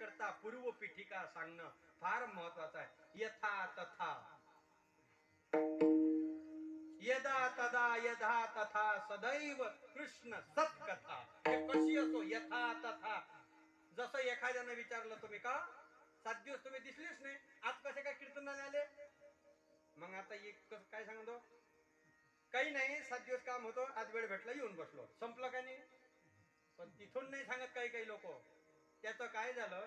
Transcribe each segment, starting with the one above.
करता पूर्व पीठिका सांगणं फार महत्वाचं आहे. यथा तथा यदा तदा यथा तथा सदैव कृष्ण सत्कथा. हे कशी असो यथा तथा. जसं एखाद्यानं विचारलं तुम्ही का 7 दिवस तुम्ही दिसलेच नाही, आज कसे काय कीर्तनाला आले? मग आता काय सांगतो, काही नाही 7 दिवस काम होतो, आज वेळ भेटला येऊन बसलो, संपलं काय नाही. पण तिथून नाही सांगत काही काही लोक. त्याचं काय झालं,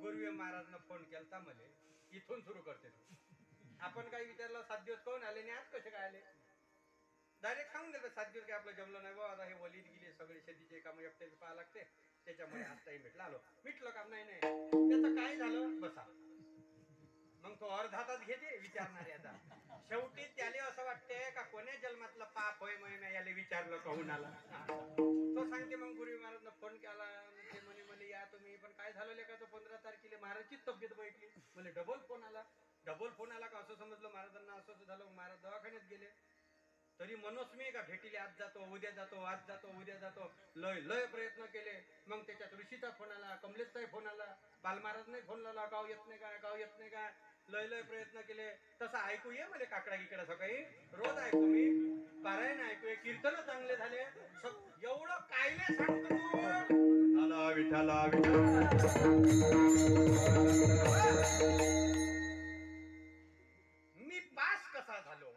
गुरुवे महाराजनं फोन केलता मले, इथून सुरू करते. आपण काही विचारलं 7 दिवस कोण आले नाही, आज कसे काय आले? डायरेक्ट सांगून देतात 7 दिवस काय आपलं जमलं नाही बा, आता हे वलीत गेले सगळे शेतीचे काम एकट्याचे पाहा लागते, त्याच्यामुळे आज टाइम भेटला, आलो. मिटलं काम नाही नाही. त्याचं काय झालं बसा. मग तो अर्धा तास घेते विचारणारे. आता शेवटी त्याला असं वाटते का कोण्या जन्मातलं पाप होय म्हणून याला विचारलं कहून आला. तो सांगते मग गुरु महाराजनं फोन केला, ते म्हणे या तुम्ही, पण काय झालं लेका तो 15 तारखेला महाराजची तब्येत बैठली. म्हणजे डबल फोन आला का असं समजलं महाराजांना असं झालं. महाराज दवाखान्यात गेले. तरी मनोस मी का भेटीले आज जातो उद्या जातो आज जातो उद्या जातो, लय लय प्रयत्न केले. मग त्याच्यात ऋषीचा फोन आला, कमलेशचाही फोन आला, बाल महाराजने फोन लावला, गाव येत नाही काय गाव येत नाही काय. लय लय प्रयत्न केले. तसं ऐकू ये म्हणजे काकडा गिकडा सकाळी रोज ऐकू मी, पारायण ऐकूये, कीर्तन चांगले झाले. एवढं कायले सांगतो तू. विठाला मी पास कसा झालो,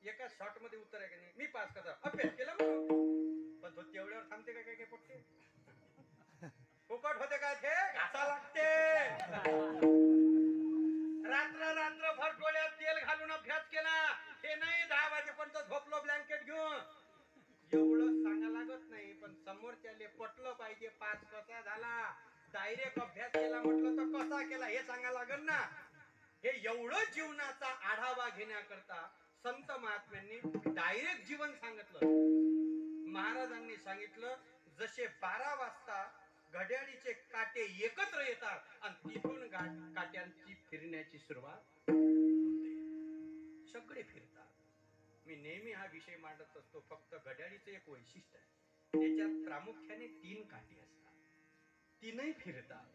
एका शॉर्ट मध्ये उत्तर आहे का नाही. मी पास कसा अभ्यास केला म्हणून, पण तो तेवढ्यावर थांबते का काय पटते फुकट होते काय ते घासा लागते. रात्रभर डोळ्यात तेल घालून अभ्यास केला, हे नाही 10 वाजेपर्यंत झोपलो ब्लँकेट घेऊन, एवढं सांगा लागत नाही. पण समोरच्याले पटलं पाहिजे पास कसा झाला. डायरेक्ट अभ्यास केला म्हटलं तर कसा केला हे सांगा लागल ना. हे एवढं जीवनाचा आढावा घेण्याकरता संत महात्म्यांनी डायरेक्ट जीवन सांगितलं. महाराजांनी सांगितलं जसे 12 वाजता घड्याळीचे काटे एकत्र येतात आणि तिथून काट्यांची फिरण्याची सुरुवात, सगळे फिरतात. मी नेहमी हा विषय मांडत असतो. फक्त घड्याळीचं एक वैशिष्ट्य आहे, त्याच्यात प्रामुख्याने 3 काटे असतात, 3ही फिरतात.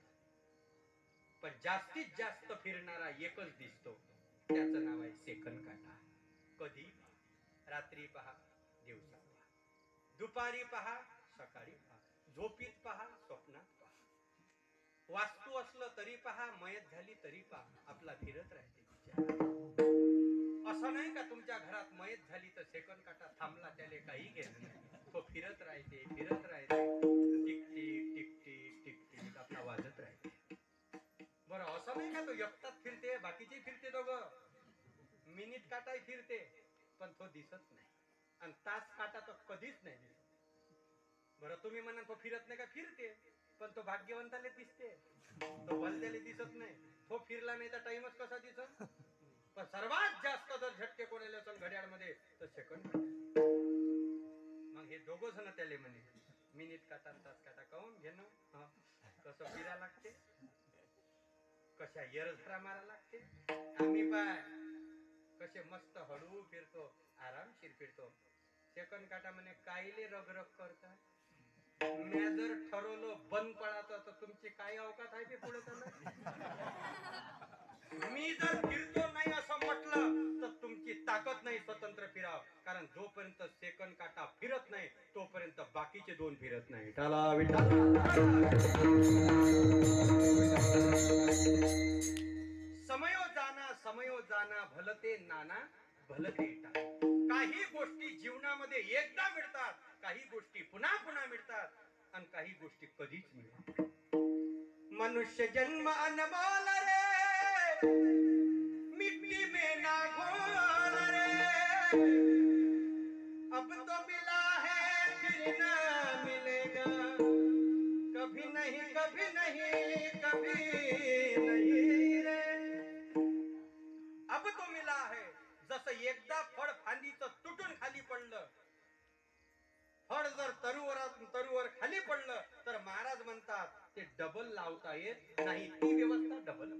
पण जास्तीत जास्त फिरणारा एकच दिसतो, त्याचं नाव आहे सेकंद काटा. कधी पहा, रात्री पहा, दिवसा पहा, दुपारी पहा, सकाळी पहा, झोपीत पहा, स्वप्नात पहा, वास्तू असलं तरी पहा, मयत झाली तरी पहा, आपला फिरत राहते. असं नाही का तुमच्या घरात मयत झाली तर सेकंद काटा थांबला त्याले काही घेणं नाही, तो फिरत राहते tick tick tick tick tick tick आपला वाजत राहते. बरं असं नाही का तो एकटाच फिरते, बाकीचे फिरते दोघं. मिनिट काटाही फिरते पण तो दिसत नाही, आणि तास काटा तर कधीच नाही दिसत. बरं तुम्ही म्हणा तो फिरत नाही का, फिरते पण तो भाग्यवंताले दिसते, तो भलत्याले दिसत नाही. तो फिरला नाही तर टाइमच कसा दिसत. पण सर्वात जास्त जर झटके कोणाला असेल घड्याळमध्ये तर सेकंड. मग हे दोघं जण त्याले म्हणे मिनिट काटा तास काटा काऊन घेणं, कसं फिरा लागते, कशा येरझरा मारा लागते. आम्ही पाय कसे मस्त हळू फिरतो, आरामशीर फिरतो. सेकंड काटा म्हणे कायले रगरग करता. मी जर ठरवलं बंद पडायचं तर तुमची काय अवकात आहे ते पुढे मी जर फिरतो नाही असं म्हटलं तर तुमची ताकद नाही स्वतंत्र फिराव. कारण जोपर्यंत सेकंड काटा फिरत नाही तोपर्यंत बाकीचे 2 फिरत नाही. समयो जाना भलते नाना भलते टाळा. काही गोष्टी जीवनामध्ये एकदा मिळतात, काही गोष्टी पुन्हा पुन्हा मिळतात, आणि काही गोष्टी कधीच मिळतात. मनुष्य जन्म अनमोल रे, मिट्टी में ना घोल रे, अब तो मिला है फिर ना मिलेगा, कभी नहीं कभी नहीं कभी नहीं रे. अब तो मिला है, जसं एकदा फळ फांदीचं तुटून खाली पडलं, फळ जर तरुवर खाली पडलं तर महाराज म्हणतात ते डबल लावता येत नाही, ती व्यवस्था डबल.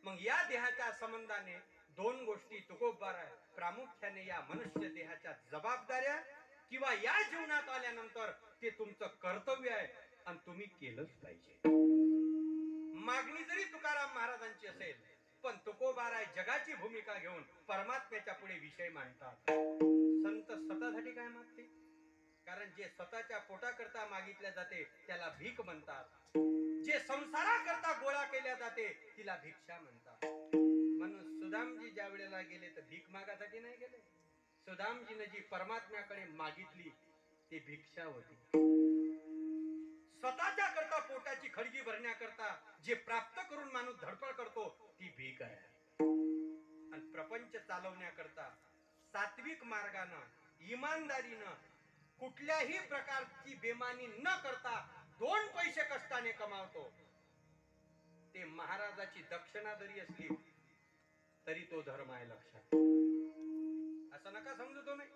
मग या देहाच्या संबंधाने 2 गोष्टी तुकोबार आहे. प्रामुख्याने या मनुष्य देहाच्या जबाबदाऱ्या किंवा या जीवनात आल्यानंतर ते तुमचं कर्तव्य आहे. आणि तुम्ही केलंच पाहिजे. मागणी जरी तुकाराम महाराजांची असेल, पण तुकोबाराय जगाची भूमिका घेऊन परमात्म्याच्या पुढे विषय मांडतात. संत स्वतःसाठी काय मागते? कारण जे स्वतःच्या पोटाकरता मागितल्या जाते त्याला भीक म्हणतात. जे संसाराकरता गोळा केल्या जाते तिला भिक्षा म्हणतात. म्हणून सुदामजी ज्या वेळेला गेले तर भीक मागासाठी नाही गेले. सुदामजीने जी परमात्म्याकडे मागितली ती भिक्षा होती. स्वतःच्या करता पोटाची खळगी भरण्याकरता जे प्राप्त करून माणूस धडपड करतो ती भीक आहे. आणि प्रपंच चालवण्याकरता सात्विक मार्गानं इमानदारीनं कुठल्याही प्रकारची बेमानी न करता 2 पैसे कष्टाने कमावतो ते महाराजाची दक्षिणा जरी असली तरी तो धर्म आहे. लक्षात असं नका समजू तुम्ही.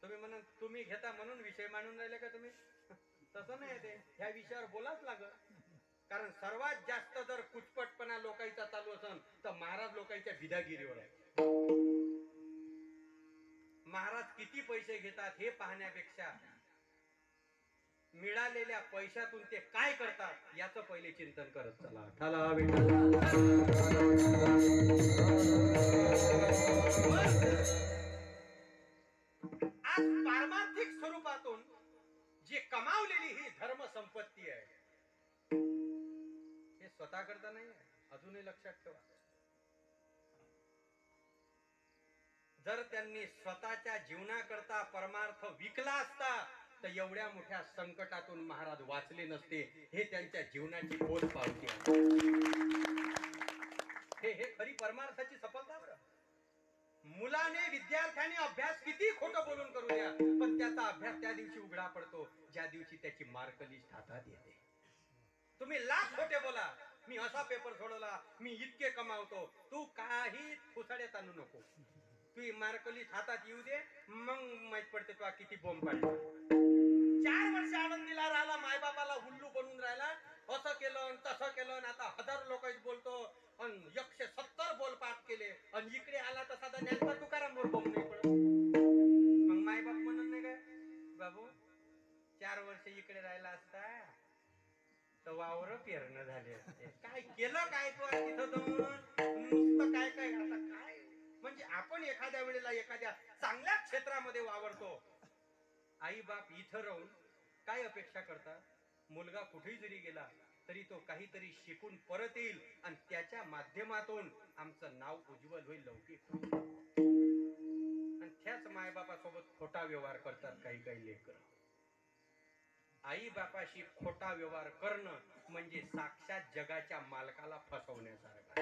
तुम्ही म्हणून तुम्ही घेता म्हणून विषय मांडून राहिले का तुम्ही? तसं नाही ते. ह्या विषयावर बोलाच लागत. कारण सर्वात जास्त जर कुचपटपणा लोकांचा चालू असेल तर महाराज लोकांच्या बिदागिरीवर आहे. महाराज किती पैसे घेतात हे पाहण्यापेक्षा मिळालेल्या पैशातून ते काय करतात याचं पहिले चिंतन करत चला. आज पारमार्थिक स्वरूपातून जे कमावलेली ही धर्म संपत्ती आहे हे स्वतः करता नाही आहे. अजूनही लक्षात ठेवा. जर त्यांनी स्वतःच्या जीवनाकरता परमार्थ विकला असता तर एवढ्या मोठ्या संकटातून महाराज वाचले नसते. हे त्यांच्या जीवनाची पोच पावती आहे. हे खरी परमार्थाची सफलता. मुलाने विद्यार्थ्याने अभ्यास किती खोटं बोलून करू द्या पण त्याचा अभ्यास त्या दिवशी उघडा पडतो ज्या दिवशी त्याची मार्क लिस्ट हातात येते. तुम्ही लाख खोटे बोला, मी असा पेपर सोडवला, मी इतके कमावतो, तू काही फुसाड्यात आणू नको. तू मार्क लिस्ट हातात येऊ दे मग माहित पडते तुला किती बोंब पाडला. 4 वर्ष आनंदीला राहिला, मायबापाला हुल्लू बनवून राहिला, असं केलं तसं केलं, आता 1000 लोकांशी बोलतो आणि 170 बोल पाठ केले आणि इकडे आला तर साधा ज्ञानपा तुकाराम वर बोंब नाही पडत. मग मायबाप म्हणून नाही काय बाबू 4 वर्ष इकडे राहिला असता तर वावर पेरणं झाले असते. काय केलं काय तू तिथं जाऊन नुसतं काय काय आता काय. म्हणजे आपण एखाद्या वेळेला एखाद्या चांगल्या क्षेत्रामध्ये वावरतो. आई बाप इथं राहून काय अपेक्षा करतात? मुलगा कुठेही जरी गेला तरी तो काहीतरी शिकून परत येईल आणि त्याच्या माध्यमातून आमचं नाव उज्ज्वल होईल, लौकिक होईल. आणि त्याच मायबापासोबत खोटा व्यवहार करतात काही काही लेकरं. आई बापाशी खोटा व्यवहार करणं म्हणजे साक्षात जगाच्या मालकाला फसवण्यासारखं.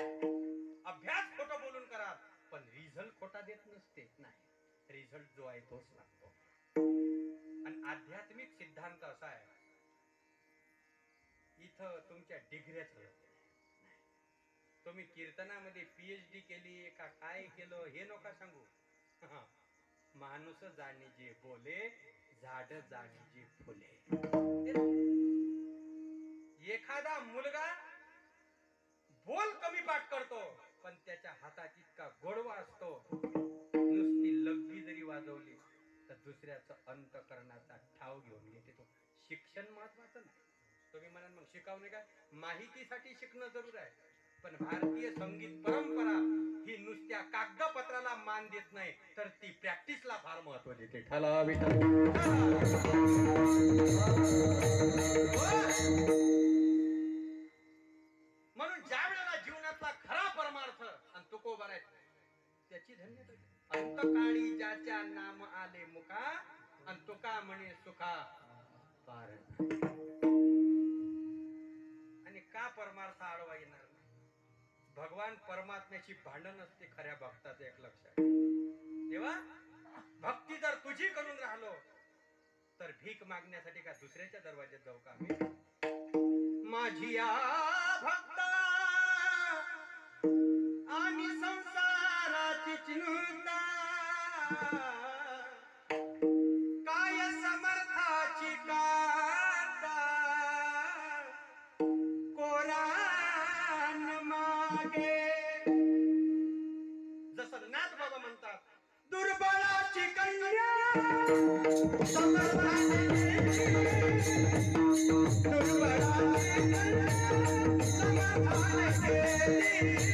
अभ्यास खोटं बोलून करा पण रिझल्ट खोटा देत नसते. नाही, रिझल्ट जो आहे तोच लागतो. आणि आध्यात्मिक सिद्धांत असा आहे इथं तुमच्या डिग्र्याच नाही. तुम्ही कीर्तनामध्ये PhD केली का काय केलं हे नका सांगू. माणूस जाणे जे बोले, झाड जाणे जे फुले. एखादा मुलगा बोल कमी पाठ करतो पण त्याच्या हातात इतका गोडवा असतो, नुसती लग्गी जरी वाजवली तर दुसऱ्याचं अंतकरणाचा ठाव घेऊन घेते. तो शिक्षण महत्वाचं नाही. तुम्ही म्हणाल मग शिकावणे काय? माहितीसाठी शिकणं जरूर आहे पण भारतीय संगीत परंपरा ही नुसत्या कागदपत्राला मान देत नाही तर ती प्रॅक्टिसला फार महत्व देते. म्हणून ज्या वेळेला जीवनातला खरा परमार्थ आणि तुकोबार आहे त्याची धन्यता. अंतकाळी ज्याच्या नाम आले मुका आणि तुका म्हणे सुखा पार. आणि का परमार्थ आडवा येणार नाही? भगवान परमात्म्याची भांडण असते खऱ्या भक्ताचं, एक लक्षात. तेव्हा भक्ती जर तुझी करून राहिलो तर भीक मागण्यासाठी का दुसऱ्याच्या दरवाज्यात जाऊ का आम्ही? माझी या भक्ता आणि संसाराची चिंता काय समर्थाची कांदा कोरान मागे. जसं नाथ बाबा म्हणतात दुर्बळाची कन्या समर्थाची रे